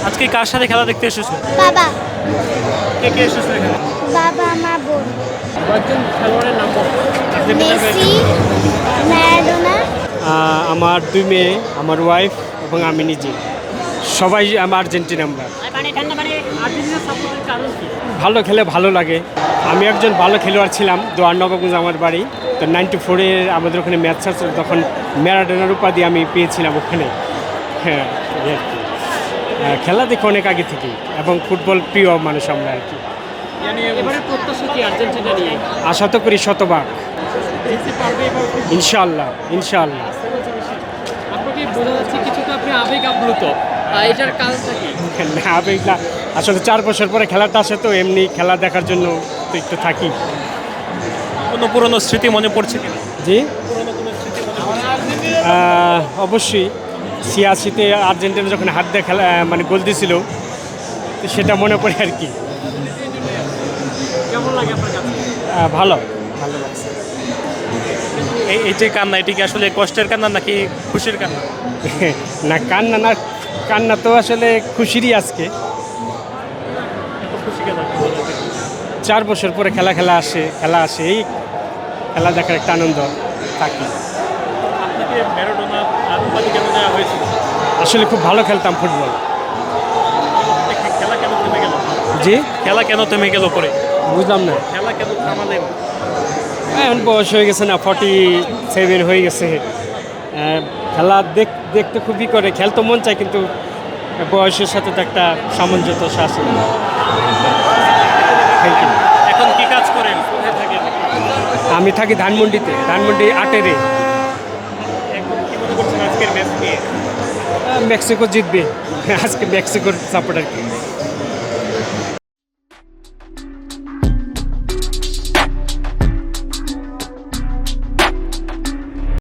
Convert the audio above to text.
আজকে কার সাথে খেলা দেখতে এসেছো? বাবা কে কে এসেছো এখানে? বাবা মা বোন কয়েকজন খেলোয়াড়ের নাম বলো। মেসি ম্যারাডোনা আমার 2 মেয়ে, আমার ওয়াইফ এবং আমি নিজে, সবাই আমার আর্জেন্টিনা। আমরা ভালো খেলে ভালো লাগে। আমি একজন ভালো খেলোয়াড় ছিলাম, দোয়ার নবগঞ্জ আমার বাড়ি। তো 94-এর আমাদের ওখানে ম্যাচ চলছিল, তখন ম্যারাডোনার উপাধি আমি পেয়েছিলাম ওখানে। হ্যাঁ, এই আর কি। খেলা দেখে অনেক আগে থেকেই, এবং ফুটবল প্রিয় মানুষ আমরা আর কি। এবারে প্রত্যাশা কি আর্জেন্টিনা নিয়ে? আশা তো করি শতভাগ, জিততে পারবে এবার? ইনশাআল্লাহ ইনশাআল্লাহ। আপনাকে বোঝা যাচ্ছে কিছুটা আপনি আবেগ আপ্লুত, এটার কারণটা কি? না, আবেগ না, আসলে 4 বছর পরে খেলাটা আসে, তো এমনি খেলা দেখার জন্য তো একটু থাকি। কোনো পুরনো স্মৃতি মনে পড়ছে কিনা? জি, পুরনো কোনো স্মৃতি মনে পড়ছে? অবশ্যই 86-তে আর্জেন্টিনা যখন হাত দিয়ে খেলা মানে গোল দিয়েছিল, তো সেটা মনে পড়ে আর কি। কেমন লাগে আপনার কাছে? ভালো ভালো লাগছে। এই যে কান্না, এটি কি আসলে কষ্টের কান্না নাকি খুশির কান্না? না, কান্না না, কান্না তো আসলে খুশিরই আজকে। এত খুশি কেন? 4 বছর পরে খেলা আসে, এই খেলা দেখার একটা আনন্দ থাকে। আপনাকে ম্যারাডোনা উপাধি কেন দেওয়া হয়েছিল? আসলে খুব ভালো খেলতাম ফুটবল। খেলা কেন থেমে গেল? জি, খেলা কেন থেমে গেল পরে? বুঝলাম না। খেলা কেন থামালেন? এখন বয়স হয়ে গেছে না, 47 হয়ে গেছে। খেলা দেখতে খুবই করে, খেলতে মন চায়, কিন্তু বয়সের সাথে তো একটা সামঞ্জস্য আসে। Thank you. এখন কি কাজ করেন? কোথায় থাকেন? আমি থাকি ধানমন্ডিতে, ধানমন্ডি 8-এ। এখন কি মনে করছেন আজকের ম্যাচ নিয়ে? মেক্সিকো জিতবে, আজকে মেক্সিকোর সাপোর্ট আর কি।